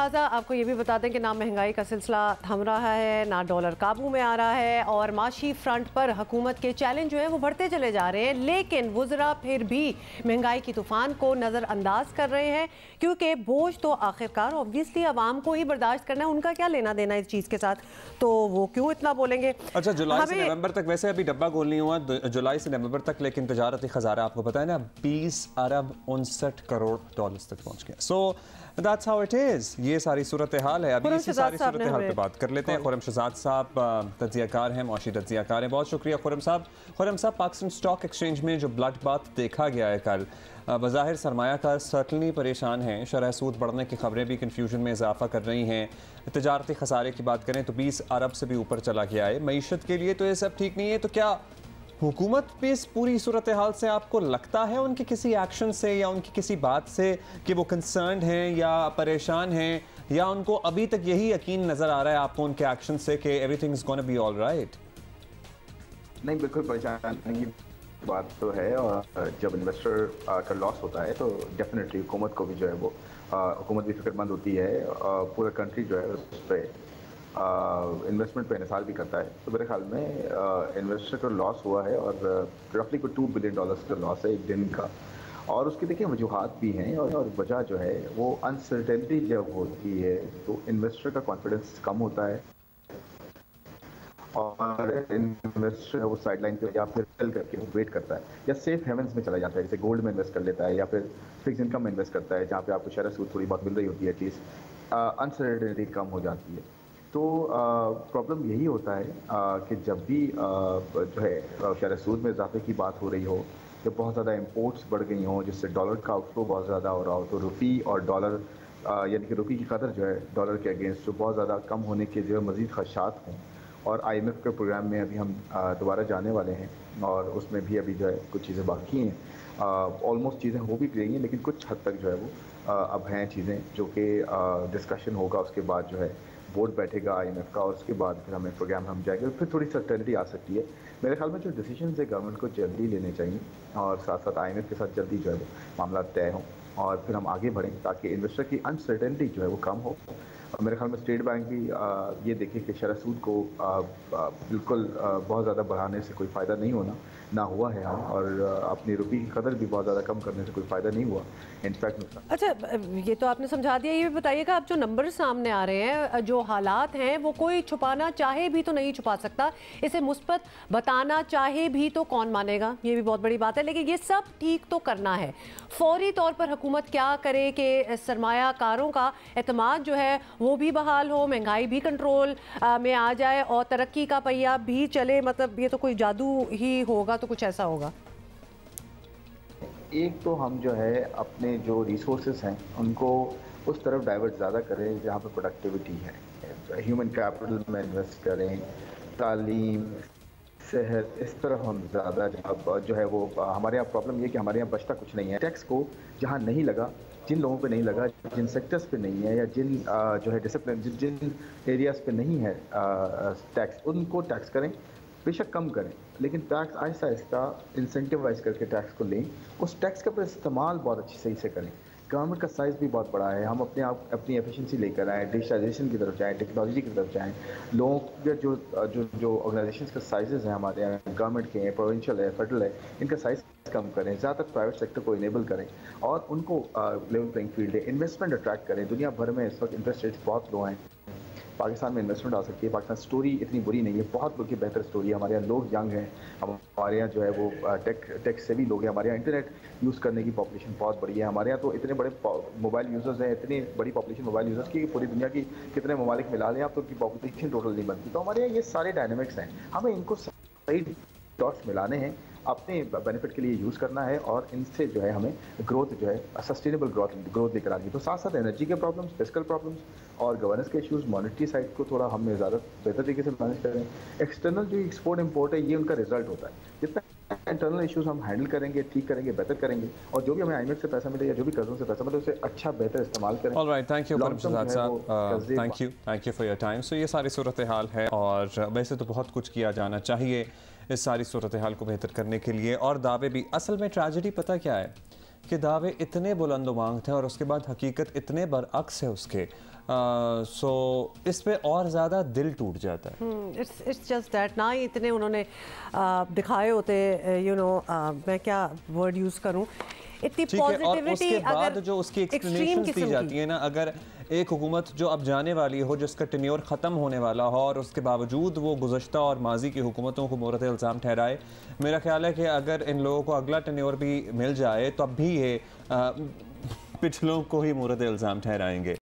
लिहाजा आपको ये भी बता दें कि ना महंगाई का सिलसिला थम रहा है, ना डॉलर काबू में आ रहा है और माशी फ्रंट पर हुकूमत के चैलेंज जो हैं वो बढ़ते चले जा रहे हैं। लेकिन वुज़रा फिर भी महंगाई की तूफान को नज़रअंदाज कर रहे हैं, क्योंकि बोझ तो आखिरकार ऑब्वियसली आवाम को ही बर्दाश्त करना है। उनका क्या लेना देना इस चीज़ के साथ, तो वो क्यों इतना बोलेंगे। अच्छा, जुलाई से नवंबर तक, वैसे अभी डब्बा गोल नहीं हुआ जुलाई से नवंबर तक, लेकिन तजारती खजाना आपको पता है ना 20 अरब 59 करोड़ डॉलर्स तक पहुंच गया। So that's how it is. ये सारी सूरत हाल है। अभी इसी सारी सूरत हाल पे बात कर लेते हैं। खुर्रम शहजाद साहब तज्जियाकार हैं, मुआशी तज्जियाकार हैं। बहुत शुक्रिया खुर्रम साहब। खुर्रम साहब, पाकिस्तान स्टॉक एक्सचेंज में जो ब्लड बाथ देखा गया है कल, बज़ाहिर सरमायाकार सर्टनली परेशान हैं, शरह सूद बढ़ने की खबरें भी कन्फ्यूजन में इजाफा कर रही हैं। तजारती खसारे की बात करें तो 20 अरब से भी ऊपर चला गया है। मईशत के लिए तो ये सब ठीक नहीं है। तो क्या हुकूमत पे इस पूरी सूरत हाल से आपको लगता है, उनके किसी एक्शन से या उनकी किसी बात से, कि वो कंसर्न्ड हैं या परेशान हैं, या उनको अभी तक यही यकीन नज़र आ रहा है आपको उनके एक्शन से कि everything is gonna be all right? नहीं, बिल्कुल परेशान की बात तो है। और जब इन्वेस्टर का लॉस होता है तो डेफिनेटली हुकूमत को भी जो है वो हुकूमत भी फिक्रमंद होती है। पूरा कंट्री जो है उस पर इन्वेस्टमेंट पे इन्हिसार भी करता है। तो मेरे ख्याल में इन्वेस्टर का लॉस हुआ है और रफली को $2 बिलियन का लॉस है एक दिन का। और उसके देखिए वजूहात भी हैं और वजह जो है वो अनसर्टेनिटी जब होती है तो इन्वेस्टर का कॉन्फिडेंस कम होता है और इन्वेस्टर वो साइडलाइन पे या फिर सेल करके वेट करता है या सेफ हेवंस में चला जाता है, जैसे गोल्ड में इन्वेस्ट कर लेता है या फिर फिक्स इनकम में इन्वेस्ट करता है, जहाँ पे आपको शरह सूद थोड़ी बहुत मिल रही होती है, एटलीस्ट अनसर्टेनिटी कम हो जाती है। तो प्रॉब्लम यही होता है कि जब भी जो है शरह सूद में इजाफे की बात हो रही हो, जब बहुत ज़्यादा इम्पोर्ट्स बढ़ गई हों जिससे डॉलर का आउटफ्लो बहुत ज़्यादा हो रहा हो, तो रुपी और डॉलर यानी कि रुपी की कदर जो है डॉलर के अगेंस्ट जो बहुत ज़्यादा कम होने के जो है मज़ीद खदशात हों। और IMF के प्रोग्राम में अभी हम दोबारा जाने वाले हैं और उसमें भी अभी जो है कुछ चीज़ें बाकी हैं। ऑलमोस्ट चीज़ें हो भी गई हैं, लेकिन कुछ हद तक जो है वो अब हैं चीज़ें जो कि डिस्कशन होगा। उसके बाद जो है बोर्ड बैठेगा IMF का और उसके बाद फिर हमें प्रोग्राम हम जाएंगे, फिर थोड़ी सर्टेनिटी आ सकती है। मेरे ख्याल में जो डिसीजन है गवर्नमेंट को जल्दी लेने चाहिए और साथ साथ IMF के साथ जल्दी जो है वो मामला तय हों और फिर हम आगे बढ़ें ताकि इन्वेस्टर की अनसर्टेनिटी जो है वो कम हो। और मेरे ख्याल में स्टेट बैंक भी ये देखे कि शरह सूद को बिल्कुल बहुत ज़्यादा बढ़ाने से कोई फ़ायदा नहीं होना ना हुआ है और अपनी रुपये की कदर भी बहुत ज़्यादा कम करने से कोई फ़ायदा नहीं हुआ, इनफैक्ट नुकसान। अच्छा, ये तो आपने समझा दिया। ये भी बताइएगा, अब जो नंबर सामने आ रहे हैं, जो हालात हैं, वो कोई छुपाना चाहे भी तो नहीं छुपा सकता। इसे मुस्बत बताना चाहे भी तो कौन मानेगा, ये भी बहुत बड़ी बात है। लेकिन ये सब ठीक तो करना है। फौरी तौर पर हुकूमत क्या करे कि सरमायाकारों का एतमाद जो है वो भी बहाल हो, महंगाई भी कंट्रोल में आ जाए और तरक्की का पहिया भी चले। मतलब ये तो कोई जादू ही होगा, तो कुछ ऐसा होगा। एक तो हम जो है अपने जो रिसोर्सेज हैं उनको उस तरफ डाइवर्ट ज़्यादा करें जहाँ पे प्रोडक्टिविटी है, ह्यूमन कैपिटल में इन्वेस्ट करें, तालीम, सेहत, इस तरफ हम ज़्यादा जो है वो हमारे यहाँ प्रॉब्लम ये कि हमारे यहाँ बचता कुछ नहीं है। टैक्स को जहाँ नहीं लगा, जिन लोगों पे नहीं लगा, जिन सेक्टर्स पे नहीं है या जिन जो है डिसिप्लिन जिन एरियाज़ पे नहीं है टैक्स, उनको टैक्स करें, बेशक कम करें, लेकिन टैक्स आहिस्ता आहिस्ता इंसेंटिवाइज करके टैक्स को लें। उस टैक्स का इस्तेमाल बहुत अच्छी सही से करें। गवर्नमेंट का साइज़ भी बहुत बड़ा है, हम अपने आप अपनी एफिशिएंसी लेकर आएँ, डिजिटाइजेशन की तरफ जाएँ, टेक्नोलॉजी की तरफ जाएँ। लोगों के जो ऑर्गेनाइजेशंस के साइजेस हैं हमारे यहाँ, गवर्नमेंट के हैं, प्रोविंशियल है, फेडरल है, इनका साइज़ कम करें, ज़्यादातर प्राइवेट सेक्टर को इनेबल करें और उनको लेवल प्लेइंग फील्ड है, इन्वेस्टमेंट अट्रैक्ट करें। दुनिया भर में इस वक्त इंटरेस्ट रेट्स बहुत लो हैं, पाकिस्तान में इन्वेस्टमेंट आ सकती है। पाकिस्तान स्टोरी इतनी बुरी नहीं है, बहुत लोग की बेहतर स्टोरी है। हमारे यहाँ लोग यंग हैं, हमारे यहाँ जो है वो टेक से भी लोग हैं, हमारे यहाँ इंटरनेट यूज़ करने की पॉपुलेशन बहुत बड़ी है। हमारे यहाँ तो इतने बड़े मोबाइल यूज़र्स हैं, इतनी बड़ी पॉपुलेशन मोबाइल यूज़र्स की पूरी दुनिया की कितने ममालिक मिला लें आप तो उनकी पॉपुलेशन टोटल नहीं बनती। तो हमारे यहाँ ये सारे डायनामिक्स हैं, हमें इनको सही डॉट्स मिलाने हैं, अपने बेनिफिट के लिए यूज़ करना है और इनसे जो है हमें ग्रोथ जो है सस्टेनेबल ग्रोथ लेकर आनी है। तो साथ साथ एनर्जी के प्रॉब्लम्स, फिस्कल प्रॉब्लम्स और गवर्नेंस के इश्यूज़, मॉनेटरी साइड को थोड़ा हमें ज़्यादा बेहतर तरीके से मैनेज करें। एक्सटर्नल जो एक्सपोर्ट इम्पोर्ट है ये उनका रिजल्ट होता है। जितना इंटरनल इश्यूज हम हैंडल करेंगे, ठीक करेंगे, बेहतर करेंगे और जो भी हमें IMF से पैसा मिले या जो भी कर्जों से पैसा मिले उसे अच्छा बेहतर इस्तेमाल करें। Alright, thank you Khurram Shahzad sahab, thank you for your time. So ये सारी सूरत हाल है और वैसे तो बहुत कुछ किया जाना चाहिए इस सारी सूरत हाल को बेहतर करने के लिए, और दावे भी। असल में ट्रेजेडी पता क्या है कि दावे इतने बुलंद मांग थे और उसके बाद हकीकत इतने बरअक्स है उसके। सो इस पे और ज़्यादा दिल टूट जाता है। इट्स जस्ट दैट ना ही इतने उन्होंने दिखाए होते, मैं क्या वर्ड यूज़ करूँ, इतनी पॉजिटिविटी। उसके बाद जो उसकी एक्सप्लेनेशंस दी जाती है ना, अगर एक हुकूमत जो अब जाने वाली हो, जिसका टेन्योर ख़त्म होने वाला हो, और उसके बावजूद वो गुज़श्ता और माजी की हुकूमतों को मोहरत इल्ज़ाम ठहराए, मेरा ख्याल है कि अगर इन लोगों को अगला टेन्योर भी मिल जाए तब भी ये पिछलों को ही मोहरत इल्ज़ाम ठहराएंगे।